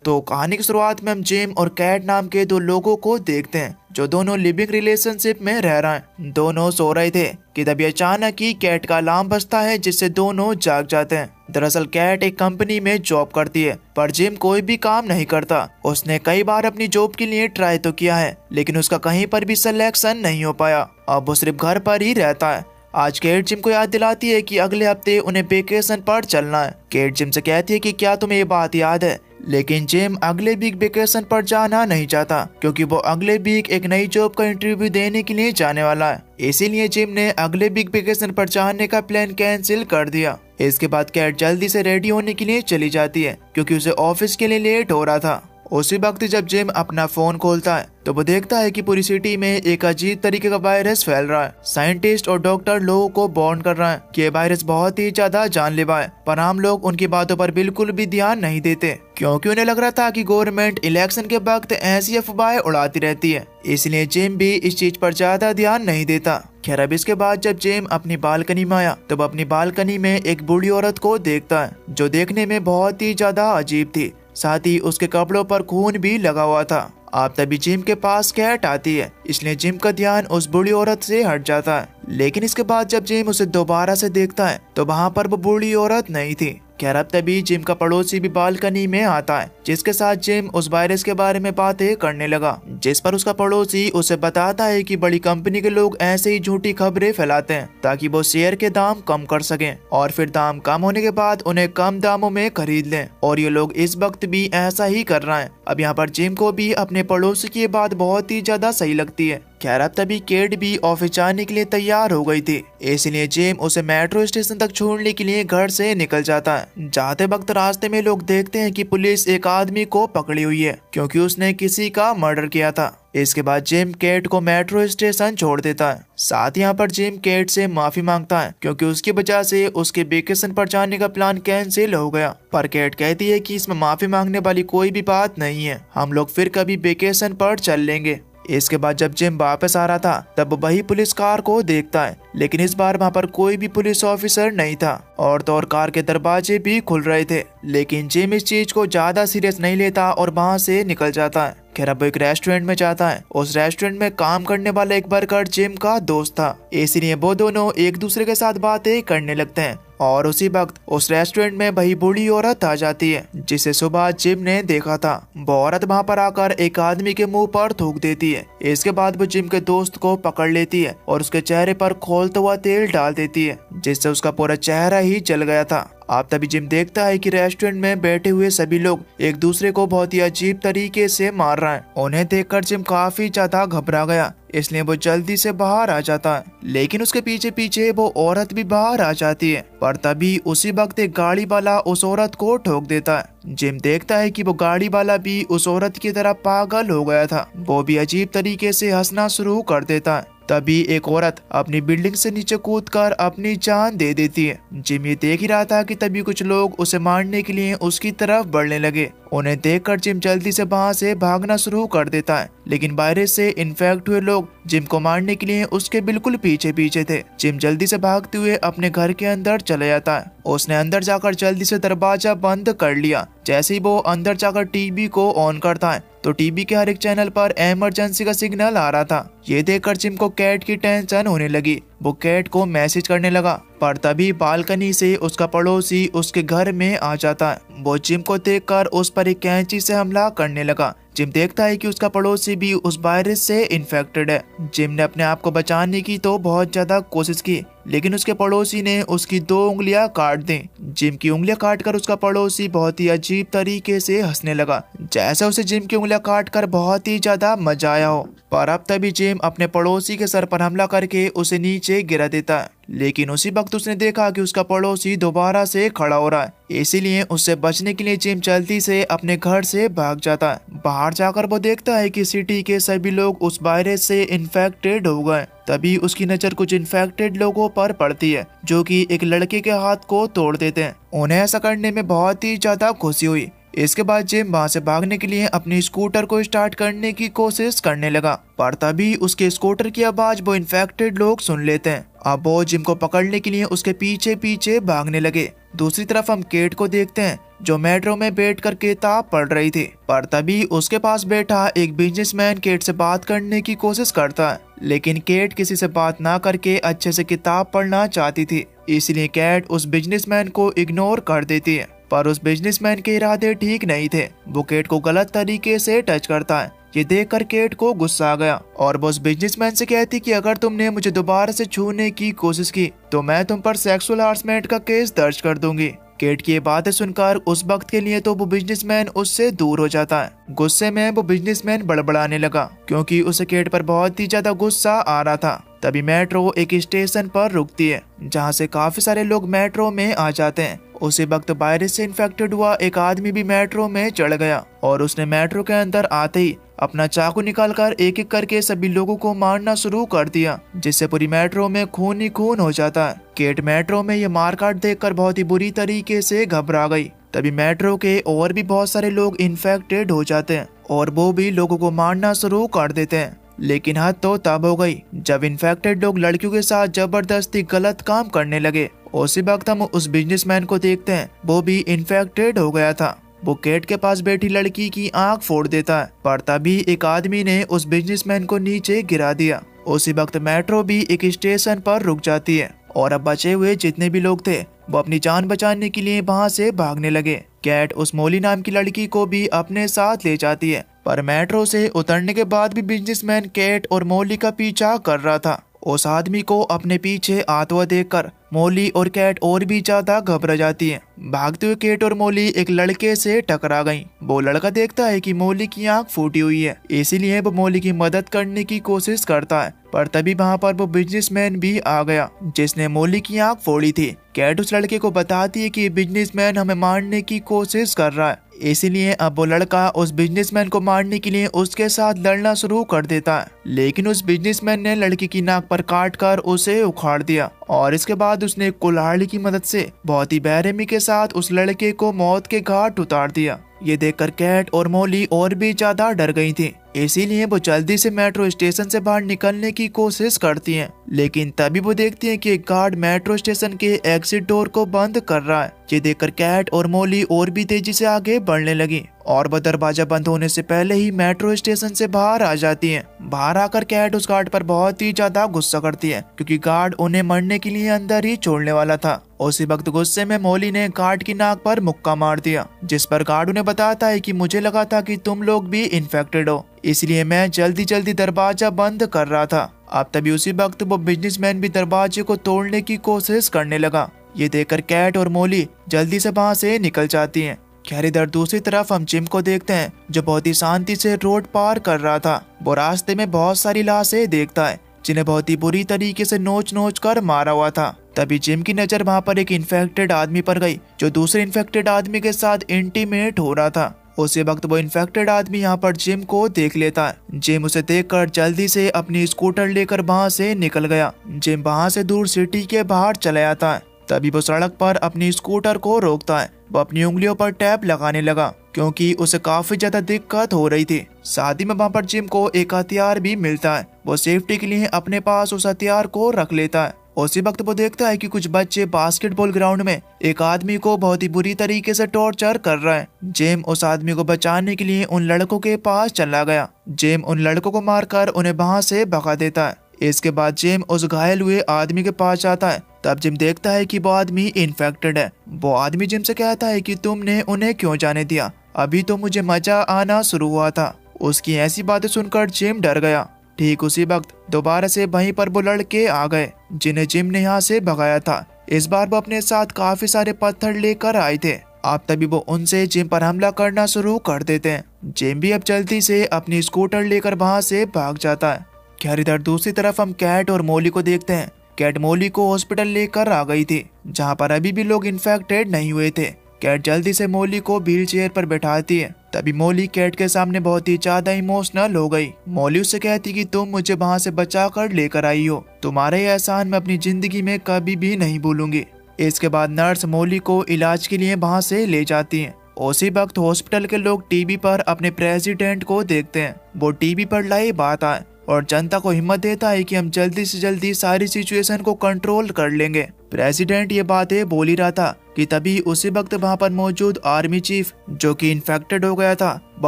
तो कहानी की शुरुआत में हम जिम और कैट नाम के दो लोगों को देखते हैं जो दोनों लिविंग रिलेशनशिप में रह रहे हैं। दोनों सो रहे थे कि तभी अचानक ही कैट का अलार्म बजता है जिससे दोनों जाग जाते हैं। दरअसल कैट एक कंपनी में जॉब करती है पर जिम कोई भी काम नहीं करता। उसने कई बार अपनी जॉब के लिए ट्राई तो किया है लेकिन उसका कहीं पर भी सिलेक्शन नहीं हो पाया। अब वो सिर्फ घर पर ही रहता है। आज केट जिम को याद दिलाती है कि अगले हफ्ते उन्हें वेकेशन पर चलना है। केट जिम से कहती है कि क्या तुम्हें ये बात याद है, लेकिन जिम अगले वीक वेकेशन पर जाना नहीं चाहता क्योंकि वो अगले वीक एक नई जॉब का इंटरव्यू देने के लिए जाने वाला है। इसीलिए जिम ने अगले वीक वेकेशन पर जाने का प्लान कैंसिल कर दिया। इसके बाद कैट जल्दी से रेडी होने के लिए चली जाती है क्योंकि उसे ऑफिस के लिए लेट हो रहा था। उसी वक्त जब जिम अपना फोन खोलता है तो वो देखता है कि पूरी सिटी में एक अजीब तरीके का वायरस फैल रहा है। साइंटिस्ट और डॉक्टर लोगों को वार्न कर रहा है कि ये वायरस बहुत ही ज्यादा जानलेवा है, पर आम लोग उनकी बातों पर बिल्कुल भी ध्यान नहीं देते क्योंकि उन्हें लग रहा था कि गवर्नमेंट इलेक्शन के वक्त ऐसी अफवाहें उड़ाती रहती है। इसलिए जिम भी इस चीज पर ज्यादा ध्यान नहीं देता। खैर अब इसके बाद जब जिम अपनी बालकनी में आया तब अपनी बालकनी में एक बूढ़ी औरत को देखता है जो देखने में बहुत ही ज्यादा अजीब थी। साथ ही उसके कपड़ों पर खून भी लगा हुआ था। अब तभी जिम के पास कैट आती है, इसलिए जिम का ध्यान उस बूढ़ी औरत से हट जाता है। लेकिन इसके बाद जब जिम उसे दोबारा से देखता है तो वहाँ पर वो बूढ़ी औरत नहीं थी। खैर अब तभी जिम का पड़ोसी भी बालकनी में आता है जिसके साथ जिम उस वायरस के बारे में बातें करने लगा, जिस पर उसका पड़ोसी उसे बताता है कि बड़ी कंपनी के लोग ऐसे ही झूठी खबरें फैलाते हैं ताकि वो शेयर के दाम कम कर सकें और फिर दाम कम होने के बाद उन्हें कम दामों में खरीद लें, और ये लोग इस वक्त भी ऐसा ही कर रहे हैं। अब यहाँ पर जिम को भी अपने पड़ोसी की बात बहुत ही ज्यादा सही लगती है। खैर अब तभी केट भी ऑफिस जाने के लिए तैयार हो गई थी, इसलिए जिम उसे मेट्रो स्टेशन तक छोड़ने के लिए घर से निकल जाता है। जाते वक्त रास्ते में लोग देखते हैं कि पुलिस एक आदमी को पकड़ी हुई है क्योंकि उसने किसी का मर्डर किया था। इसके बाद जिम केट को मेट्रो स्टेशन छोड़ देता है। साथ यहाँ पर जिम केट से माफी मांगता है क्योंकि उसकी वजह से उसके वेकेशन पर जाने का प्लान कैंसिल हो गया। पर केट कहती है कि इसमें माफी मांगने वाली कोई भी बात नहीं है, हम लोग फिर कभी वेकेशन पर चल लेंगे। इसके बाद जब जिम वापस आ रहा था तब वही पुलिस कार को देखता है, लेकिन इस बार वहाँ पर कोई भी पुलिस ऑफिसर नहीं था और तो और कार के दरवाजे भी खुल रहे थे। लेकिन जिम इस चीज को ज्यादा सीरियस नहीं लेता और वहाँ से निकल जाता है। खैर अब एक रेस्टोरेंट में जाता है। उस रेस्टोरेंट में काम करने वाला एक वर्कर जिम का दोस्त था, इसलिए वो दोनों एक दूसरे के साथ बातें करने लगते हैं और उसी वक्त उस रेस्टोरेंट में वही बूढ़ी औरत आ जाती है जिसे सुबह जिम ने देखा था। वो औरत वहाँ पर आकर एक आदमी के मुंह पर थूक देती है। इसके बाद वो जिम के दोस्त को पकड़ लेती है और उसके चेहरे पर खोलता हुआ तेल डाल देती है जिससे उसका पूरा चेहरा ही जल गया था। अब तभी जिम देखता है कि रेस्टोरेंट में बैठे हुए सभी लोग एक दूसरे को बहुत ही अजीब तरीके से मार रहे हैं। उन्हें देखकर जिम काफी ज्यादा घबरा गया, इसलिए वो जल्दी से बाहर आ जाता है। लेकिन उसके पीछे पीछे वो औरत भी बाहर आ जाती है, पर तभी उसी वक्त एक गाड़ी वाला उस औरत को ठोक देता है। जिम देखता है कि वो गाड़ी वाला भी उस औरत की तरह पागल हो गया था। वो भी अजीब तरीके से हंसना शुरू कर देता है। तभी एक औरत अपनी बिल्डिंग से नीचे कूदकर अपनी जान दे देती है। जिम ये देख ही रहा था कि तभी कुछ लोग उसे मारने के लिए उसकी तरफ बढ़ने लगे। उन्हें देखकर जिम जल्दी से वहां से भागना शुरू कर देता है, लेकिन वायरस से इन्फेक्ट हुए लोग जिम को मारने के लिए उसके बिल्कुल पीछे पीछे थे। जिम जल्दी से भागते हुए अपने घर के अंदर चले जाता है। उसने अंदर जाकर जल्दी से दरवाजा बंद कर लिया। जैसे ही वो अंदर जाकर टीवी को ऑन करता है तो टीवी के हर एक चैनल पर इमरजेंसी का सिग्नल आ रहा था। ये देखकर जिम को कैट की टेंशन होने लगी। वो कैट को मैसेज करने लगा, पर तभी बालकनी से उसका पड़ोसी उसके घर में आ जाता है। वो जिम को देखकर उस पर एक कैंची से हमला करने लगा। जिम देखता है कि उसका पड़ोसी भी उस वायरस से इन्फेक्टेड है। जिम ने अपने आप को बचाने की तो बहुत ज्यादा कोशिश की, लेकिन उसके पड़ोसी ने उसकी 2 उंगलियां काट दी। जिम की उंगलियां काटकर उसका पड़ोसी बहुत ही अजीब तरीके से हंसने लगा, जैसे उसे जिम की उंगलियां काटकर बहुत ही ज्यादा मजा आया हो। पर अब तभी जिम अपने पड़ोसी के सर पर हमला करके उसे नीचे गिरा देता है, लेकिन उसी वक्त उसने देखा कि उसका पड़ोसी दोबारा से खड़ा हो रहा है। इसीलिए उससे बचने के लिए जिम जल्दी से अपने घर से भाग जाता है। बाहर जाकर वो देखता है कि सिटी के सभी लोग उस वायरस से इन्फेक्टेड हो गए। तभी उसकी नजर कुछ इन्फेक्टेड लोगों पर पड़ती है जो कि एक लड़के के हाथ को तोड़ देते हैं। उन्हें ऐसा करने में बहुत ही ज्यादा खुशी हुई। इसके बाद जिम वहां से भागने के लिए अपनी स्कूटर को स्टार्ट करने की कोशिश करने लगा, पर तभी उसके स्कूटर की आवाज वो इन्फेक्टेड लोग सुन लेते हैं। अब वो जिम को पकड़ने के लिए उसके पीछे पीछे भागने लगे। दूसरी तरफ हम केट को देखते हैं जो मेट्रो में बैठ कर किताब पढ़ रही थी। पर तभी उसके पास बैठा एक बिजनेसमैन केट से बात करने की कोशिश करता है, लेकिन केट किसी से बात ना करके अच्छे से किताब पढ़ना चाहती थी, इसलिए केट उस बिजनेसमैन को इग्नोर कर देती है। पर उस बिजनेसमैन के इरादे ठीक नहीं थे, वो केट को गलत तरीके से टच करता है। ये देखकर केट को गुस्सा आ गया और वो उस बिजनेसमैन से कहती कि अगर तुमने मुझे दोबारा से छूने की कोशिश की तो मैं तुम पर सेक्सुअल हरासमेंट का केस दर्ज कर दूंगी। केट की ये बातें सुनकर उस वक्त के लिए तो वो बिजनेसमैन उससे दूर हो जाता है। गुस्से में वो बिजनेसमैन बड़बड़ाने लगा क्योंकि उसे केट पर बहुत ही ज्यादा गुस्सा आ रहा था। तभी मेट्रो एक स्टेशन पर रुकती है जहाँ से काफी सारे लोग मेट्रो में आ जाते हैं। उसी वक्त वायरस से इन्फेक्टेड हुआ एक आदमी भी मेट्रो में चढ़ गया और उसने मेट्रो के अंदर आते ही अपना चाकू निकालकर एक एक करके सभी लोगों को मारना शुरू कर दिया, जिससे पूरी मेट्रो में खून ही खून हो जाता है। केट मेट्रो में ये मारकाट देखकर बहुत ही बुरी तरीके से घबरा गई। तभी मेट्रो के और भी बहुत सारे लोग इन्फेक्टेड हो जाते हैं और वो भी लोगों को मारना शुरू कर देते हैं। लेकिन हद तो तब हो गई जब इन्फेक्टेड लोग लड़कियों के साथ जबरदस्ती गलत काम करने लगे। उसी वक्त हम उस बिजनेसमैन को देखते हैं, वो भी इन्फेक्टेड हो गया था। वो केट के पास बैठी लड़की की आंख फोड़ देता है, पर तभी एक आदमी ने उस बिजनेसमैन को नीचे गिरा दिया। उसी वक्त मेट्रो भी एक स्टेशन पर रुक जाती है और अब बचे हुए जितने भी लोग थे वो अपनी जान बचाने के लिए वहां से भागने लगे। कैट उस मोली नाम की लड़की को भी अपने साथ ले जाती है, पर मेट्रो से उतरने के बाद भी बिजनेसमैन कैट और मोली का पीछा कर रहा था। उस आदमी को अपने पीछे आता हुआ देखकर मोली और कैट और भी ज्यादा घबरा जाती है। भागते हुए कैट और मोली एक लड़के से टकरा गईं। वो लड़का देखता है कि मोली की आंख फूटी हुई है, इसीलिए वो मोली की मदद करने की कोशिश करता है, पर तभी वहाँ पर वो बिजनेसमैन भी आ गया जिसने मोली की आंख फोड़ी थी। कैट उस लड़के को बताती है कि बिजनेसमैन हमें मारने की कोशिश कर रहा है, इसीलिए अब वो लड़का उस बिजनेसमैन को मारने के लिए उसके साथ लड़ना शुरू कर देता है। लेकिन उस बिजनेसमैन ने लड़की की नाक पर काट कर उसे उखाड़ दिया और इसके बाद उसने कुल्हाड़ी की मदद से बहुत ही बेरहमी के साथ उस लड़के को मौत के घाट उतार दिया। ये देखकर कैट और मोली और भी ज्यादा डर गई थी, इसीलिए वो जल्दी से मेट्रो स्टेशन से बाहर निकलने की कोशिश करती हैं। लेकिन तभी वो देखती हैं कि एक गार्ड मेट्रो स्टेशन के एग्जिट डोर को बंद कर रहा है। ये देखकर कैट और मोली और भी तेजी से आगे बढ़ने लगी और वह दरवाजा बंद होने से पहले ही मेट्रो स्टेशन से बाहर आ जाती हैं। बाहर आकर कैट उस गार्ड पर बहुत ही ज्यादा गुस्सा करती है क्योंकि गार्ड उन्हें मरने के लिए अंदर ही छोड़ने वाला था। उसी वक्त गुस्से में मोली ने गार्ड की नाक पर मुक्का मार दिया, जिस पर गार्ड उन्हें बताता है कि मुझे लगा था कि तुम लोग भी इन्फेक्टेड हो, इसलिए मैं जल्दी जल्दी दरवाजा बंद कर रहा था। अब तभी उसी वक्त वो बिजनेसमैन भी दरवाजे को तोड़ने की कोशिश करने लगा। ये देखकर कैट और मोली जल्दी से वहाँ से निकल जाती हैं। खैर इधर दूसरी तरफ हम जिम को देखते हैं जो बहुत ही शांति से रोड पार कर रहा था। वो रास्ते में बहुत सारी लाशें देखता है जिन्हें बहुत ही बुरी तरीके से नोच नोच कर मारा हुआ था। तभी जिम की नजर वहाँ पर एक इन्फेक्टेड आदमी पर गई जो दूसरे इन्फेक्टेड आदमी के साथ इंटीमेट हो रहा था। उसी वक्त वो इन्फेक्टेड आदमी यहाँ पर जिम को देख लेता है। जिम उसे देखकर जल्दी से अपनी स्कूटर लेकर वहाँ से निकल गया। जिम वहाँ से दूर सिटी के बाहर चला जाता है। तभी वो सड़क पर अपनी स्कूटर को रोकता है। वो अपनी उंगलियों पर टैप लगाने लगा क्योंकि उसे काफी ज्यादा दिक्कत हो रही थी। शादी में वहाँ पर जिम को एक हथियार भी मिलता है। वो सेफ्टी के लिए अपने पास उस हथियार को रख लेता है। उसी वक्त वो देखता है कि कुछ बच्चे बास्केटबॉल ग्राउंड में एक आदमी को बहुत ही बुरी तरीके से टॉर्चर कर रहा है। जेम उस आदमी को बचाने के लिए उन लड़कों के पास चला गया। जेम उन लड़कों को मारकर उन्हें वहां से भगा देता है। इसके बाद जेम उस घायल हुए आदमी के पास जाता है। तब जिम देखता है कि वो आदमी इन्फेक्टेड है। वो आदमी जिम से कहता है कि तुमने उन्हें क्यों जाने दिया, अभी तो मुझे मजा आना शुरू हुआ था। उसकी ऐसी बातें सुनकर जिम डर गया। ठीक उसी वक्त दोबारा से वहीं पर वो लड़के आ गए जिन्हें जिम ने यहाँ से भगाया था। इस बार वो अपने साथ काफी सारे पत्थर लेकर आए थे। अब तभी वो उनसे जिम पर हमला करना शुरू कर देते हैं। जिम भी अब जल्दी से अपनी स्कूटर लेकर वहां से भाग जाता है। खैर इधर दूसरी तरफ हम कैट और मोली को देखते हैं। कैट मोली को हॉस्पिटल लेकर आ गई थी जहाँ पर अभी भी लोग इन्फेक्टेड नहीं हुए थे। कैट जल्दी से मोली को व्हील चेयर पर बैठाती है। तभी मोली कैट के सामने बहुत ही ज्यादा इमोशनल हो गई। मोली उससे कहती कि तुम मुझे वहां से बचा कर लेकर आई हो, तुम्हारा ये एहसान मैं अपनी जिंदगी में कभी भी नहीं भूलूंगी। इसके बाद नर्स मोली को इलाज के लिए वहां से ले जाती है। उसी वक्त हॉस्पिटल के लोग टीवी पर अपने प्रेसिडेंट को देखते हैं। वो टीवी पर लाइव बात आए और जनता को हिम्मत देता है कि हम जल्दी से जल्दी सारी सिचुएशन को कंट्रोल कर लेंगे। प्रेसिडेंट ये बातें बोल ही रहा था कि तभी उसी वक्त वहाँ पर मौजूद आर्मी चीफ, जो कि इन्फेक्टेड हो गया था, वो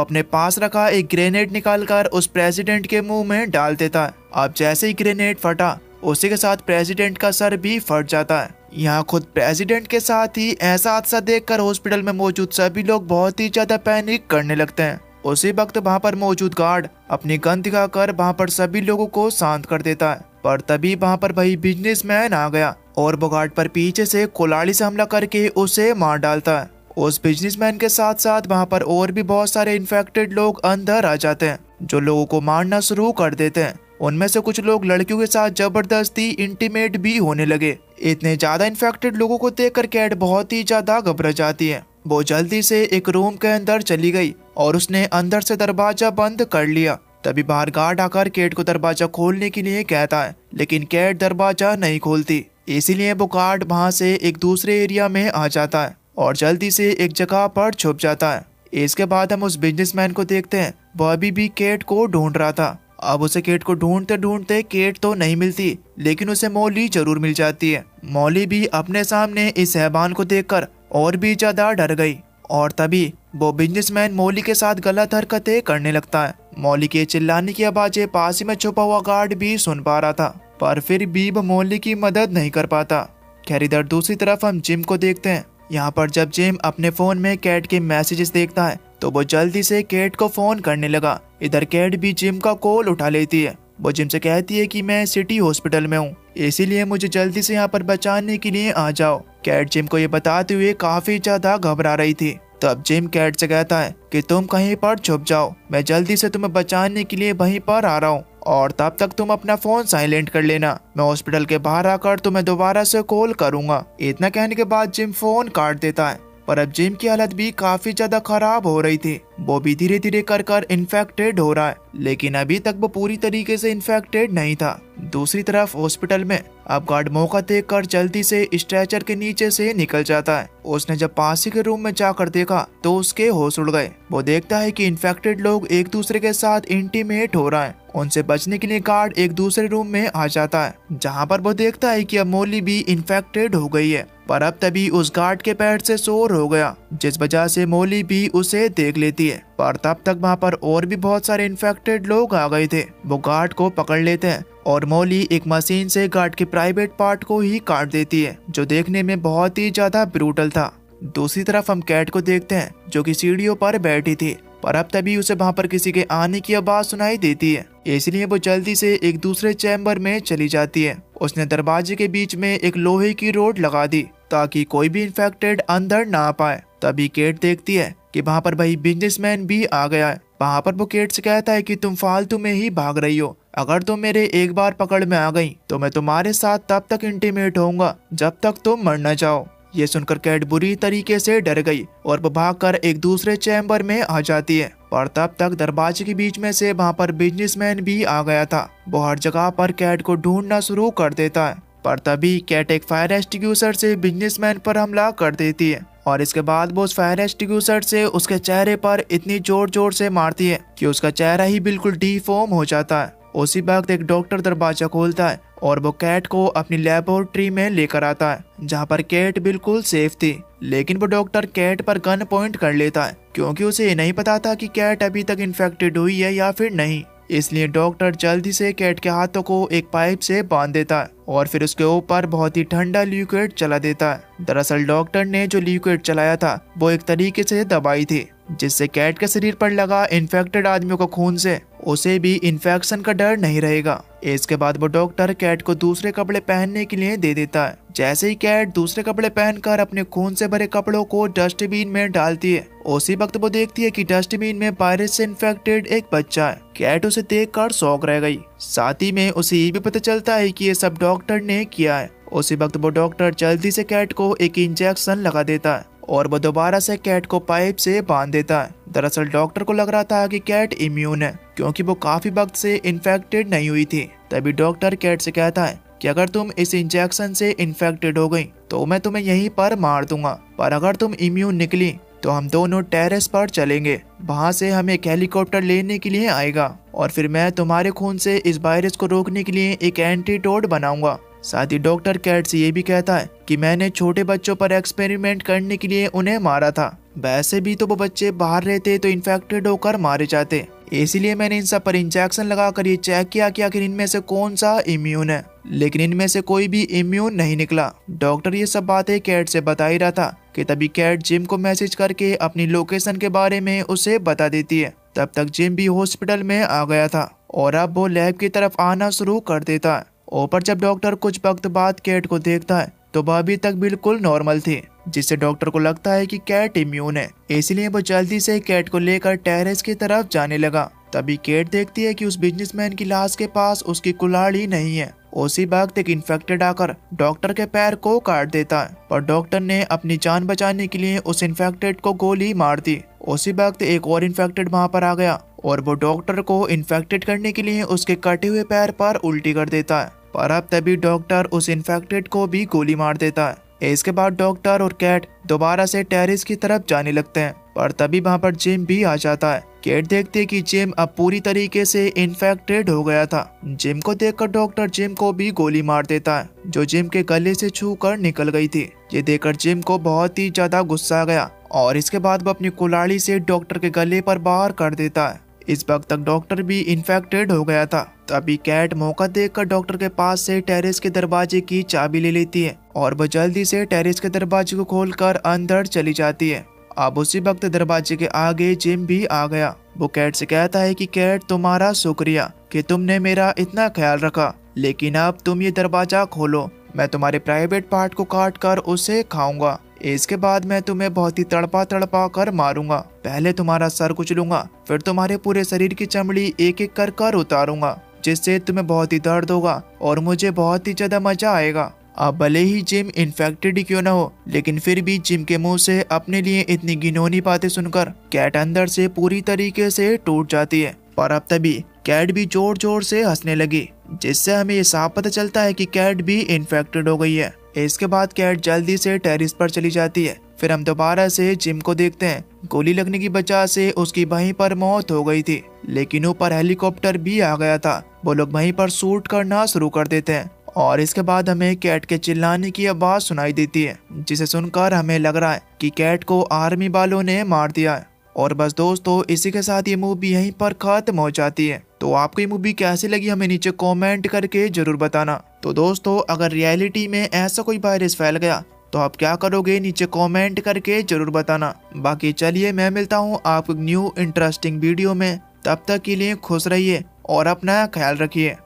अपने पास रखा एक ग्रेनेड निकालकर उस प्रेसिडेंट के मुंह में डाल देता है। अब जैसे ही ग्रेनेड फटा, उसी के साथ प्रेसिडेंट का सर भी फट जाता है। यहाँ खुद प्रेसिडेंट के साथ ही ऐसा हादसा देखकर हॉस्पिटल में मौजूद सभी लोग बहुत ही ज्यादा पैनिक करने लगते हैं। उसी वक्त वहाँ पर मौजूद गार्ड अपनी गन दिखाकर वहाँ पर सभी लोगों को शांत कर देता है। पर तभी वहाँ पर वही बिजनेसमैन आ गया और वो गार्ड पर पीछे से कुल्हाड़ी से हमला करके उसे मार डालता है। उस बिजनेसमैन के साथ साथ वहाँ पर और भी बहुत सारे इन्फेक्टेड लोग अंदर आ जाते हैं, जो लोगों को मारना शुरू कर देते हैं। उनमें से कुछ लोग लड़कियों के साथ जबरदस्ती इंटीमेट भी होने लगे। इतने ज्यादा इन्फेक्टेड लोगों को देखकर कैट बहुत ही ज्यादा घबरा जाती है। वो जल्दी से एक रूम के अंदर चली गई और उसने अंदर से दरवाजा बंद कर लिया। तभी बाहर गार्ड आकर कैट को दरवाजा खोलने के लिए कहता है, लेकिन कैट दरवाजा नहीं खोलती। इसीलिए वो गार्ड वहाँ से एक दूसरे एरिया में आ जाता है और जल्दी से एक जगह पर छुप जाता है। इसके बाद हम उस बिजनेसमैन को देखते हैं। वह अभी भी कैट को ढूंढ रहा था। अब उसे कैट को ढूंढते ढूंढते कैट तो नहीं मिलती, लेकिन उसे मौली जरूर मिल जाती है। मौली भी अपने सामने इस हैवान को देखकर और भी ज्यादा डर गई और तभी वो बिजनेसमैन मौली के साथ गलत हरकतें करने लगता है। मौली के चिल्लाने की आवाजें पास ही में छुपा हुआ गार्ड भी सुन पा रहा था, पर फिर भी वो मौली की मदद नहीं कर पाता। खैर इधर दूसरी तरफ हम जिम को देखते हैं। यहाँ पर जब जिम अपने फोन में कैट के मैसेजेस देखता है तो वो जल्दी से कैट को फोन करने लगा। इधर कैट भी जिम का कॉल उठा लेती है। वो जिम से कहती है कि मैं सिटी हॉस्पिटल में हूँ, इसीलिए मुझे जल्दी से यहाँ पर बचाने के लिए आ जाओ। कैट जिम को ये बताते हुए काफी ज्यादा घबरा रही थी। तब जिम कैट से कहता है कि तुम कहीं पर छुप जाओ, मैं जल्दी से तुम्हें बचाने के लिए वहीं पर आ रहा हूँ और तब तक तुम अपना फोन साइलेंट कर लेना। मैं हॉस्पिटल के बाहर आकर तुम्हें दोबारा से कॉल करूंगा। इतना कहने के बाद जिम फोन काट देता है। पर अब जिम की हालत भी काफी ज्यादा खराब हो रही थी। वो भी धीरे धीरे कर इन्फेक्टेड हो रहा है, लेकिन अभी तक वो पूरी तरीके से इन्फेक्टेड नहीं था। दूसरी तरफ हॉस्पिटल में अब गार्ड मौका देखकर जल्दी से स्ट्रेचर के नीचे से निकल जाता है। उसने जब पास ही के रूम में जाकर देखा तो उसके होश उड़ गए। वो देखता है कि इन्फेक्टेड लोग एक दूसरे के साथ इंटीमेट हो रहा है। उनसे बचने के लिए गार्ड एक दूसरे रूम में आ जाता है, जहाँ पर वो देखता है कि अब मौली भी इन्फेक्टेड हो गई है। पर अब तभी उस गार्ड के पैर से शोर हो गया, जिस वजह से मौली भी उसे देख लेती है। पर तब तक वहाँ पर और भी बहुत सारे इन्फेक्टेड लोग आ गए थे। वो गार्ड को पकड़ लेते हैं और मौली एक मशीन से गार्ड के प्राइवेट पार्ट को ही काट देती है, जो देखने में बहुत ही ज्यादा ब्रूटल था। दूसरी तरफ हम कैट को देखते हैं, जो कि सीढ़ियों पर बैठी थी। पर अब तभी उसे वहाँ पर किसी के आने की आवाज सुनाई देती है, इसलिए वो जल्दी से एक दूसरे चैम्बर में चली जाती है। उसने दरवाजे के बीच में एक लोहे की रोड लगा दी ताकि कोई भी इन्फेक्टेड अंदर ना आ पाए। तभी केट देखती है कि वहाँ पर वही बिजनेसमैन भी आ गया है। वहाँ पर वो केट से कहता है कि तुम फालतू में ही भाग रही हो। अगर तुम मेरे एक बार पकड़ में आ गई तो मैं तुम्हारे साथ तब तक इंटीमेट होऊंगा जब तक तुम मर न जाओ। ये सुनकर कैट बुरी तरीके से डर गई और वो भागकर एक दूसरे चैम्बर में आ जाती है। पर तब तक दरवाजे के बीच में से वहाँ पर बिजनेसमैन भी आ गया था। वो हर जगह पर कैट को ढूंढना शुरू कर देता है। पर तभी कैट एक फायर एक्सटिंग्विशर से बिजनेसमैन पर हमला कर देती है और इसके बाद वो उस फायर एक्सटिंग्विशर से उसके चेहरे पर इतनी जोर जोर से मारती है कि उसका चेहरा ही बिल्कुल डिफॉर्म हो जाता है। उसी वक्त एक डॉक्टर दरवाजा खोलता है और वो कैट को अपनी लेबोरेटरी में लेकर आता है, जहाँ पर कैट बिल्कुल सेफ थी। लेकिन वो डॉक्टर कैट पर गन पॉइंट कर लेता है, क्योंकि उसे ये नहीं पता था कि कैट अभी तक इन्फेक्टेड हुई है या फिर नहीं। इसलिए डॉक्टर जल्दी से कैट के हाथों को एक पाइप से बांध देता है और फिर उसके ऊपर बहुत ही ठंडा लिक्विड चला देता है। दरअसल डॉक्टर ने जो लिक्विड चलाया था वो एक तरीके से दवाई थी, जिससे कैट के शरीर पर लगा इन्फेक्टेड आदमियों को खून से उसे भी इन्फेक्शन का डर नहीं रहेगा। इसके बाद वो डॉक्टर कैट को दूसरे कपड़े पहनने के लिए दे देता है। जैसे ही कैट दूसरे कपड़े पहनकर अपने खून से भरे कपड़ों को डस्टबिन में डालती है, उसी वक्त वो देखती है कि डस्टबिन में वायरस से इन्फेक्टेड एक बच्चा है। कैट उसे देखकर शॉक रह गई। साथ ही में उसे ये भी पता चलता है कि ये सब डॉक्टर ने किया है। उसी वक्त वो डॉक्टर जल्दी से कैट को एक इंजेक्शन लगा देता है और वो दोबारा से कैट को पाइप से बांध देता है। दरअसल डॉक्टर को लग रहा था कि कैट इम्यून है, क्योंकि वो काफी वक्त से इन्फेक्टेड नहीं हुई थी। तभी डॉक्टर कैट से कहता है कि अगर तुम इस इंजेक्शन से इन्फेक्टेड हो गई तो मैं तुम्हें यहीं पर मार दूंगा, पर अगर तुम इम्यून निकली तो हम दोनों टेरेस पर चलेंगे। वहाँ से हमें एक हेलीकॉप्टर लेने के लिए आएगा और फिर मैं तुम्हारे खून से इस वायरस को रोकने के लिए एक एंटीडोट बनाऊंगा। साथ ही डॉक्टर कैट से ये भी कहता है कि मैंने छोटे बच्चों पर एक्सपेरिमेंट करने के लिए उन्हें मारा था। वैसे भी तो वो बच्चे बाहर रहते तो इन्फेक्टेड होकर मारे जाते, इसीलिए मैंने इन सब पर इंजेक्शन लगाकर ये चेक किया कि आखिर इनमें से कौन सा इम्यून है, लेकिन इनमें से कोई भी इम्यून नहीं निकला। डॉक्टर ये सब बातें कैट से बता ही रहा था कि तभी कैट जिम को मैसेज करके अपनी लोकेशन के बारे में उसे बता देती है। तब तक जिम भी हॉस्पिटल में आ गया था और अब वो लैब की तरफ आना शुरू कर देता है। ऊपर जब डॉक्टर कुछ वक्त बाद कैट को देखता है तो वह अभी तक बिल्कुल नॉर्मल थी, जिससे डॉक्टर को लगता है कि कैट इम्यून है, इसलिए वो जल्दी से कैट को लेकर टेरेस की तरफ जाने लगा। तभी कैट देखती है कि उस बिजनेसमैन की लाश के पास उसकी कुल्हाड़ी नहीं है। उसी वक्त एक इन्फेक्टेड आकर डॉक्टर के पैर को काट देता है, पर डॉक्टर ने अपनी जान बचाने के लिए उस इन्फेक्टेड को गोली मार दी। उसी वक्त एक और इन्फेक्टेड वहां पर आ गया और वो डॉक्टर को इन्फेक्टेड करने के लिए उसके कटे हुए पैर पर उल्टी कर देता है, पर अब तभी डॉक्टर उस इन्फेक्टेड को भी गोली मार देता है। इसके बाद डॉक्टर और कैट दोबारा से टेरेस की तरफ जाने लगते हैं, पर तभी वहां पर जिम भी आ जाता है। कैट देखती है कि जिम अब पूरी तरीके से इन्फेक्टेड हो गया था। जिम को देखकर डॉक्टर जिम को भी गोली मार देता है, जो जिम के गले से छू कर निकल गई थी। ये देखकर जिम को बहुत ही ज्यादा गुस्सा आ गया और इसके बाद वो अपनी कुल्हाड़ी से डॉक्टर के गले पर वार कर देता है। इस वक्त तक डॉक्टर भी इन्फेक्टेड हो गया था। तभी कैट मौका देखकर डॉक्टर के पास से टेरेस के दरवाजे की चाबी ले लेती है और वो जल्दी से टेरेस के दरवाजे को खोलकर अंदर चली जाती है। अब उसी वक्त दरवाजे के आगे जिम भी आ गया। वो कैट से कहता है कि कैट, तुम्हारा शुक्रिया कि तुमने मेरा इतना ख्याल रखा, लेकिन अब तुम ये दरवाजा खोलो, मैं तुम्हारे प्राइवेट पार्ट को काट कर उसे खाऊंगा। इसके बाद मैं तुम्हें बहुत ही तड़पा तड़पा कर मारूंगा। पहले तुम्हारा सर कुचलूंगा, फिर तुम्हारे पूरे शरीर की चमड़ी एक एक कर उतारूंगा, जिससे तुम्हें बहुत ही दर्द होगा और मुझे बहुत ही ज्यादा मजा आएगा। अब भले ही जिम इन्फेक्टेड ही क्यों न हो, लेकिन फिर भी जिम के मुंह से अपने लिए इतनी घिनौनी बातें सुनकर कैट अंदर से पूरी तरीके से टूट जाती है। पर अब तभी कैट भी जोर जोर से हंसने लगी, जिससे हमें ये साफ पता चलता है कि कैट भी इन्फेक्टेड हो गई है। इसके बाद कैट जल्दी से टेरेस पर चली जाती है। फिर हम दोबारा से जिम को देखते हैं। गोली लगने की वजह से उसकी वहीं पर मौत हो गई थी, लेकिन ऊपर हेलीकॉप्टर भी आ गया था। वो लोग वहीं पर शूट करना शुरू कर देते हैं और इसके बाद हमें कैट के चिल्लाने की आवाज सुनाई देती है, जिसे सुनकर हमें लग रहा है कि कैट को आर्मी वालों ने मार दिया है। और बस दोस्तों, इसी के साथ ये मूवी यहीं पर खत्म हो जाती है। तो आपको ये मूवी कैसी लगी हमें नीचे कमेंट करके जरूर बताना। तो दोस्तों, अगर रियलिटी में ऐसा कोई वायरस फैल गया तो आप क्या करोगे, नीचे कमेंट करके जरूर बताना। बाकी चलिए, मैं मिलता हूँ आपको न्यू इंटरेस्टिंग वीडियो में। तब तक के लिए खुश रहिए और अपना ख्याल रखिए।